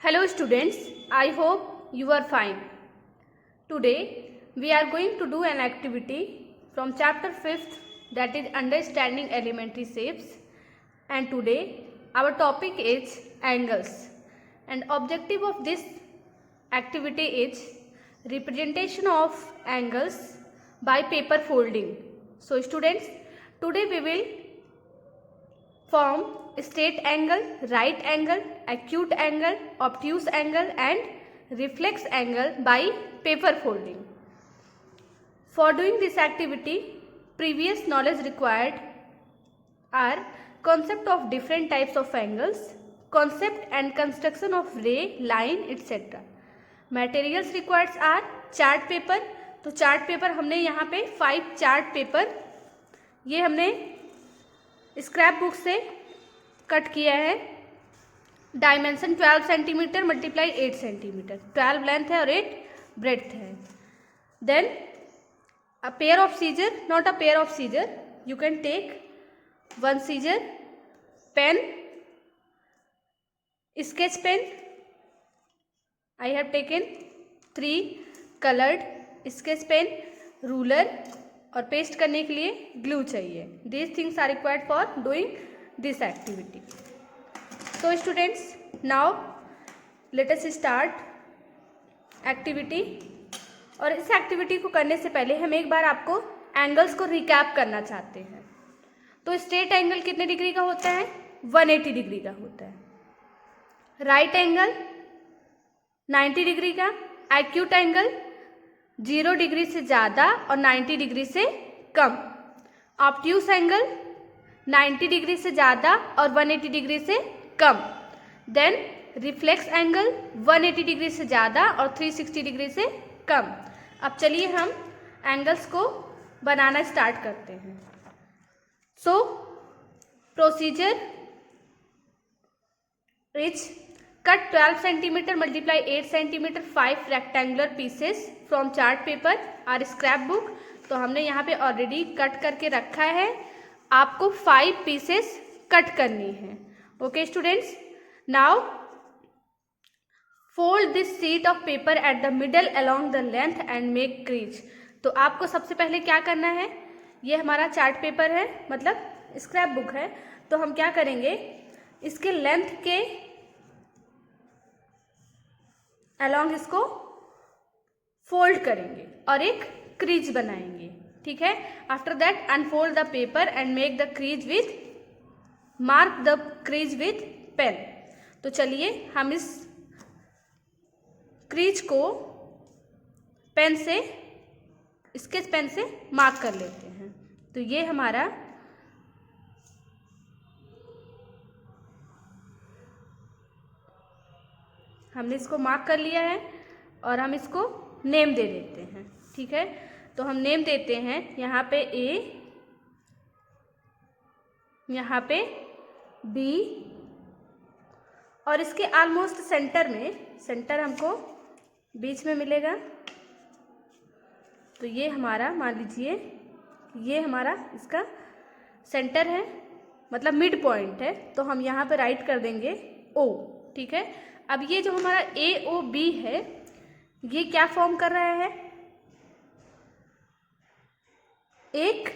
Hello students, I hope you are fine. Today we are going to do an activity from chapter 5th, that is understanding elementary shapes, and today our topic is angles, and objective of this activity is representation of angles by paper folding. So students, today we will form straight angle, right angle, acute angle, obtuse angle and reflex angle by paper folding. For doing this activity, previous knowledge required are concept of different types of angles, concept and construction of ray, line, etc. Materials required are chart paper. तो chart paper हमने यहाँ पे 5 chart paper ये हमने scrap book से cut किया है. Dimension 12 centimetre multiply 8 centimetre, 12 length है और 8 ब्रेड्थ है. Then a pair of scissor, not a pair of scissor, you can take one scissor, pen, sketch pen. I have taken 3 coloured sketch pen, ruler और paste करने के लिए glue चाहिए. These things are required for doing this activity. So students, now let us start activity. और इस activity को करने से पहले हम एक बार आपको एंगल्स को रिकैप करना चाहते हैं. तो स्ट्रेट एंगल कितने डिग्री का होता है? 180 डिग्री का होता है. राइट एंगल 90 डिग्री का. एक्यूट एंगल 0 डिग्री से ज़्यादा और 90 डिग्री से कम. ऑब्ट्यूस एंगल 90 डिग्री से ज़्यादा और 180 डिग्री से कम. देन रिफ्लेक्स एंगल 180 डिग्री से ज़्यादा और 360 डिग्री से कम. अब चलिए हम एंगल्स को बनाना स्टार्ट करते हैं. So procedure is cut 12 centimetre multiply 8 centimetre 5 rectangular pieces from chart paper और स्क्रैप बुक. तो हमने यहाँ पे ऑलरेडी कट करके रखा है. आपको 5 पीसेस कट करनी है. Okay students, now fold this sheet of paper at the middle along the length and make crease. तो आपको सबसे पहले क्या करना है, ये हमारा चार्ट पेपर है, मतलब स्क्रैप बुक है. तो हम क्या करेंगे, इसके लेंथ के अलोंग इसको फोल्ड करेंगे और एक क्रीज बनाएंगे. ठीक है. After that unfold the paper and make the crease with mark the crease with pen. तो चलिए हम इस क्रीज को पेन से, स्केच पेन से मार्क कर लेते हैं. तो ये हमारा हमने इसको मार्क कर लिया है और हम इसको नेम दे देते हैं. ठीक है. तो हम नेम देते हैं यहाँ पे ए, यहाँ पे बी और इसके ऑलमोस्ट सेंटर में, सेंटर हमको बीच में मिलेगा. तो ये हमारा, मान लीजिए ये हमारा इसका सेंटर है, मतलब मिड पॉइंट है. तो हम यहाँ पे राइट कर देंगे ओ. ठीक है. अब ये जो हमारा ए ओ बी है, ये क्या फॉर्म कर रहा है, एक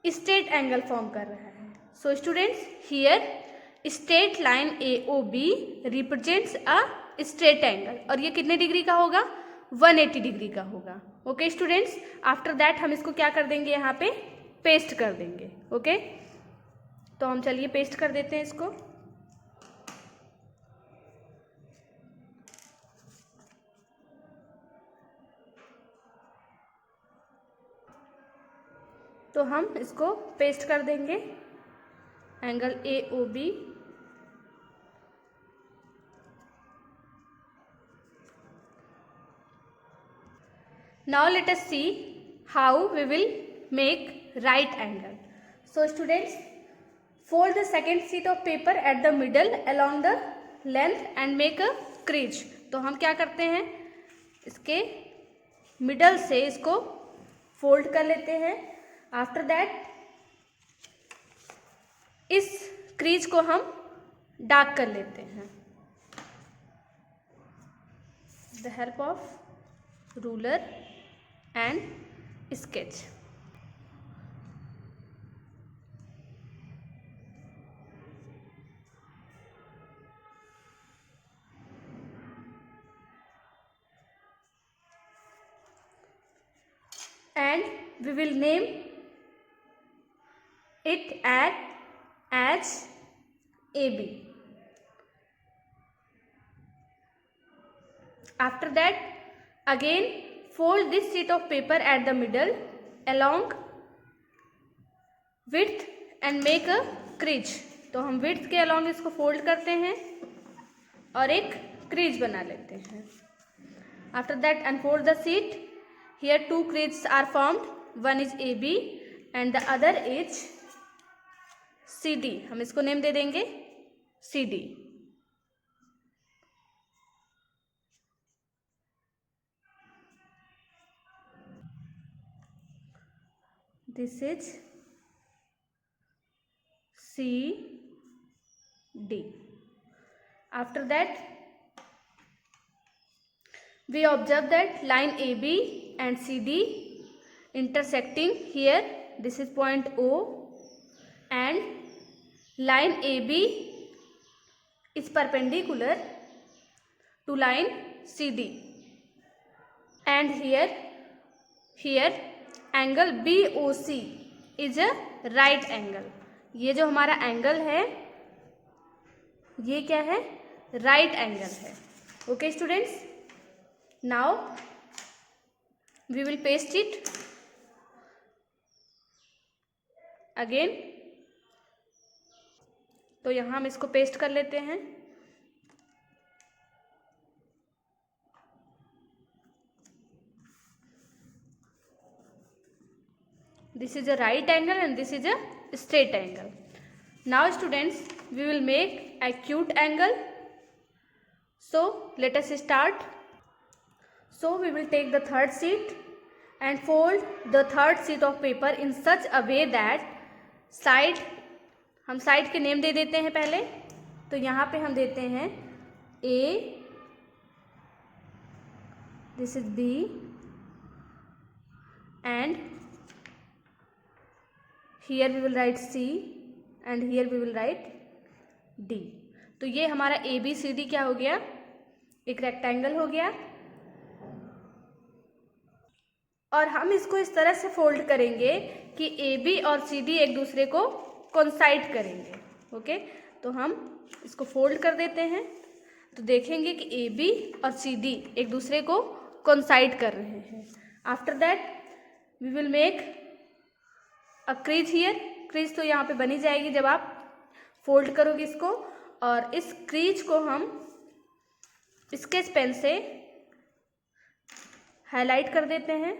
स्ट्रेट एंगल फॉर्म कर रहा है. So students, here straight line A O B represents a straight angle. और ये कितने डिग्री का होगा? 180 डिग्री का होगा. ओके स्टूडेंट्स, आफ्टर दैट हम इसको क्या कर देंगे, यहाँ पे पेस्ट कर देंगे. ओके. तो हम चलिए पेस्ट कर देते हैं इसको. तो हम इसको पेस्ट कर देंगे angle A O B. Now let us see how we will make right angle. So students, fold the second sheet of paper at the middle along the length and make a crease. तो हम क्या करते हैं, इसके middle से इसको fold कर लेते हैं. आफ्टर दैट इस क्रीज को हम डार्क कर लेते हैं. the help of ruler and sketch. And we will name it as AB. After that, again fold this sheet of paper at the middle along width and make a crease. तो हम width के along इसको fold करते हैं और एक crease बना लेते हैं. After that, unfold the sheet. Here two creases are formed. One is AB and the other is CD. हम इसको नेम दे देंगे CD. This is CD. After that, we observe that line AB and CD intersecting here. This is point O, and line AB is perpendicular to line CD. And here angle BOC is a right angle. ये जो हमारा angle है ये क्या है? Right angle है. Okay students, now we will paste it again. तो यहाँ हम इसको पेस्ट कर लेते हैं. This is a right angle and this is a straight angle. Now students, we will make acute angle. So let us start. So we will take the third sheet and fold the third sheet of paper in such a way that side, हम side के name दे देते हैं पहले. तो यहाँ पे हम देते हैं A, this is B and here we will write C and here we will write D. तो ये हमारा ABCD क्या हो गया? एक रेक्टेंगल हो गया. और हम इसको इस तरह से फोल्ड करेंगे कि AB और CD एक दूसरे को कोइंसाइड करेंगे. ओके, तो हम इसको फोल्ड कर देते हैं. तो देखेंगे कि AB और CD एक दूसरे को कोइंसाइड कर रहे हैं. After that we will make a crease here. Crease तो यहाँ पे बनी जाएगी जब आप फोल्ड करोगे इसको. और इस क्रीज को हम स्केच पेन से हाईलाइट कर देते हैं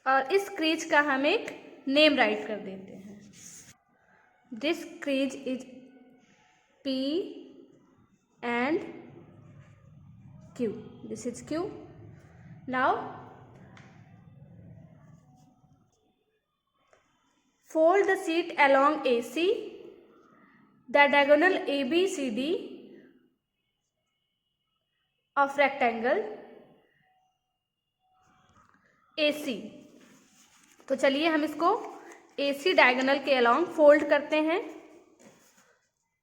और इस क्रीज का हम एक नेम राइट कर देते हैं. This crease is P and Q. This is Q. Now fold the sheet along AC. The diagonal ABCD of rectangle AC. तो चलिए हम इसको AC डायगोनल के अलॉन्ग फोल्ड करते हैं.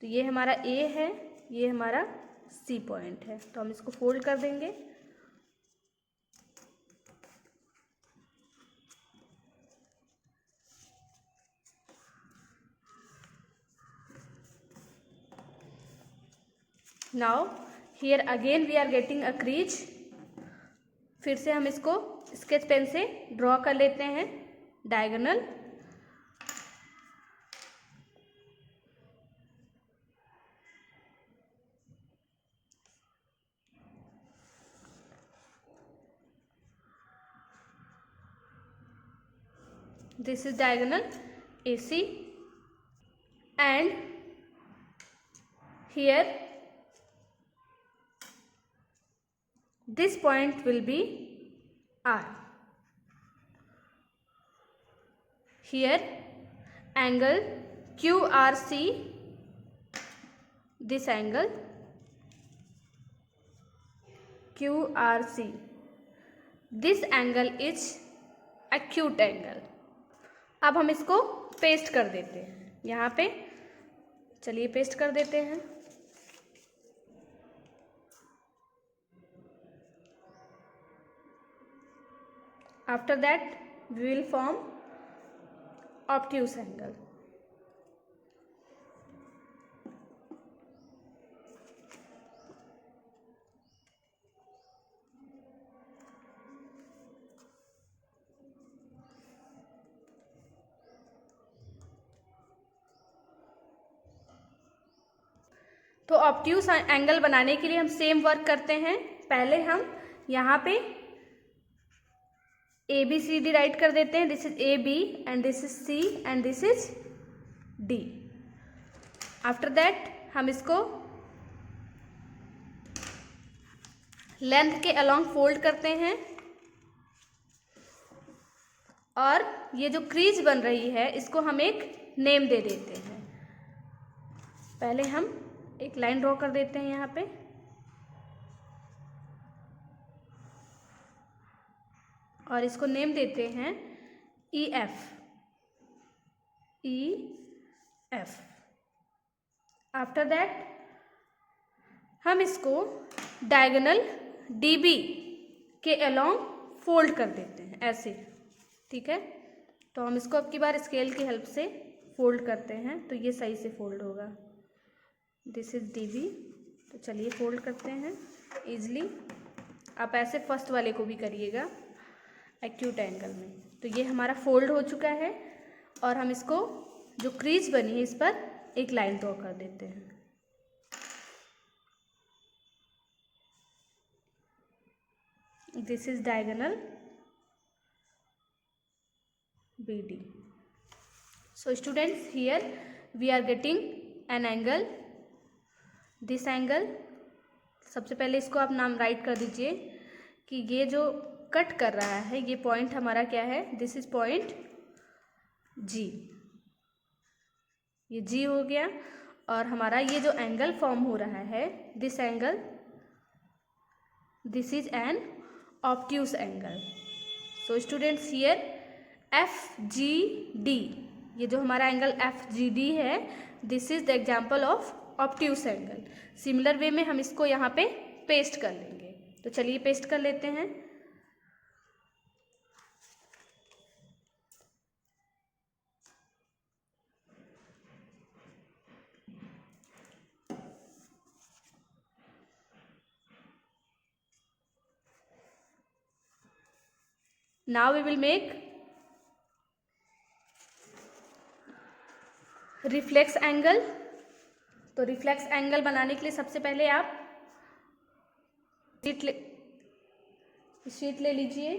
तो ये हमारा A है, ये हमारा C पॉइंट है. तो हम इसको फोल्ड कर देंगे. Now here again we are getting a crease. फिर से हम इसको स्केच पेन से ड्रॉ कर लेते हैं diagonal. This is diagonal AC and here this point will be R. Here angle QRC this angle QRC. This angle is acute angle. अब हम इसको पेस्ट कर देते हैं यहाँ पे, चलिए पेस्ट कर देते हैं। After that we will form obtuse angle. तो ऑब्ट्यूस एंगल बनाने के लिए हम सेम वर्क करते हैं। पहले हम यहाँ पे A B C D write कर देते हैं। This is A B and this is C and this is D. After that हम इसको लेंथ के अलोंग फोल्ड करते हैं और ये जो क्रीज बन रही है इसको हम एक नेम दे देते हैं। पहले हम एक लाइन ड्रॉ कर देते हैं यहाँ पे और इसको नेम देते हैं ई एफ। आफ्टर दैट हम इसको डायगोनल डी बी के अलोंग फोल्ड कर देते हैं ऐसे, ठीक है। तो हम इसको अब की बार स्केल की हेल्प से फोल्ड करते हैं तो ये सही से फोल्ड होगा। This is D B. तो चलिए फोल्ड करते हैं ईजिली। आप ऐसे फर्स्ट वाले को भी करिएगा एक्यूट एंगल में। तो ये हमारा फोल्ड हो चुका है और हम इसको जो क्रीज बनी है इस पर एक लाइन ड्रॉ कर देते हैं। This is diagonal B D. So students, here we are getting an angle, this angle. सबसे पहले इसको आप नाम राइट कर दीजिए कि ये जो कट कर रहा है ये पॉइंट हमारा क्या है, दिस इज पॉइंट जी। ये जी हो गया और हमारा ये जो एंगल फॉर्म हो रहा है this angle, this is an obtuse angle. So students, here F G D, ये जो हमारा एंगल एफ जी डी है this is the example of obtuse angle. Similar way में हम इसको यहाँ पे पेस्ट कर लेंगे। तो चलिए पेस्ट कर लेते हैं। Now we will make reflex angle. तो रिफ्लेक्स एंगल बनाने के लिए सबसे पहले आप शीट ले लीजिए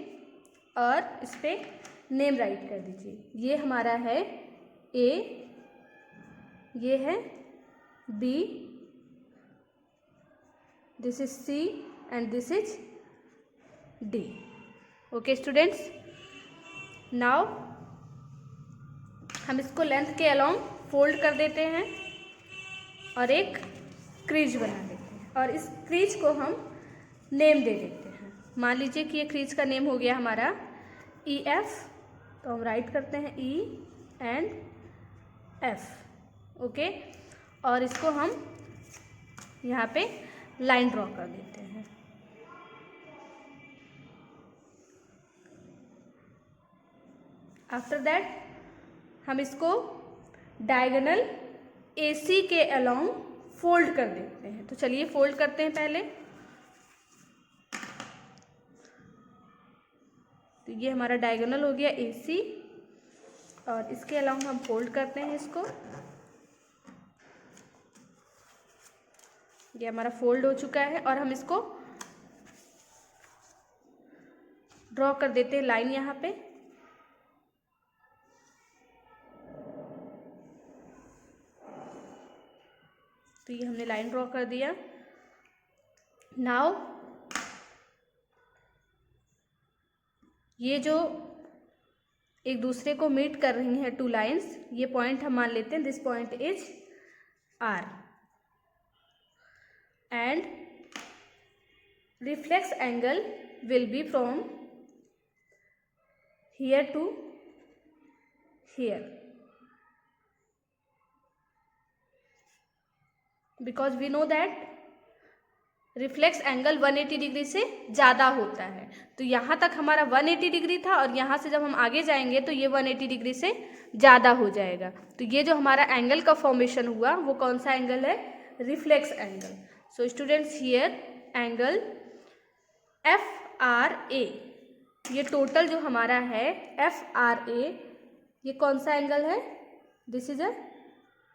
और इस पर नेम राइट कर दीजिए। ये हमारा है ए, ये है B, this is C and this is D. Okay students, now हम इसको लेंथ के अलोंग फोल्ड कर देते हैं और एक क्रीज बना देते हैं और इस क्रीज को हम नेम दे देते हैं। मान लीजिए कि ये क्रीज का नेम हो गया हमारा ई एफ। तो हम राइट करते हैं ई एंड एफ। ओके, और इसको हम यहाँ पे लाइन ड्रॉ कर देते हैं। आफ्टर दैट हम इसको डायगोनल AC के अलोंग फोल्ड कर देते हैं। तो चलिए फोल्ड करते हैं पहले। तो ये हमारा डायगोनल हो गया AC और इसके अलोंग हम फोल्ड करते हैं इसको। ये हमारा फोल्ड हो चुका है और हम इसको ड्रॉ कर देते हैं लाइन यहाँ पे। तो ये हमने लाइन ड्रॉ कर दिया। नाउ ये जो एक दूसरे को मीट कर रही हैं टू लाइंस, ये पॉइंट हम मान लेते हैं this point is R। and reflex angle will be from here to here, because we know that reflex angle 180 degree से ज़्यादा होता है। तो यहाँ तक हमारा 180 डिग्री था और यहाँ से जब हम आगे जाएंगे तो ये 180 डिग्री से ज़्यादा हो जाएगा। तो ये जो हमारा एंगल का फॉर्मेशन हुआ वो कौन सा एंगल है? Reflex angle. So students, here angle FRA, ये टोटल जो हमारा है FRA, ये कौन सा एंगल है? This is a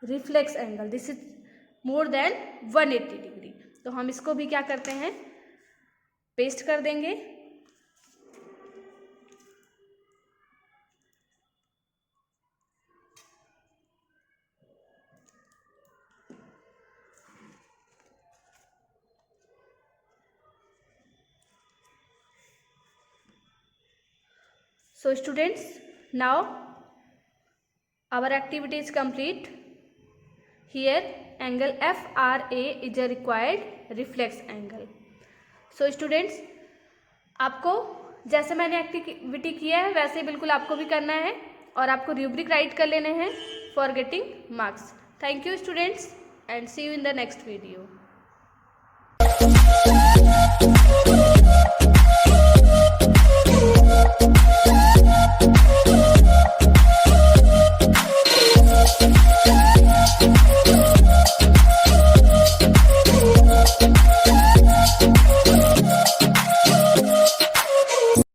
reflex angle, this is more than 180 degree. तो हम इसको भी क्या करते हैं? पेस्ट कर देंगे। So students, now our activity is complete. Here angle FRA is a required reflex angle. So students, आपको जैसे मैंने एक्टिविटी किया है वैसे बिल्कुल आपको भी करना है और आपको रूब्रिक राइट कर लेने हैं for getting marks. Thank you students and see you in the next video.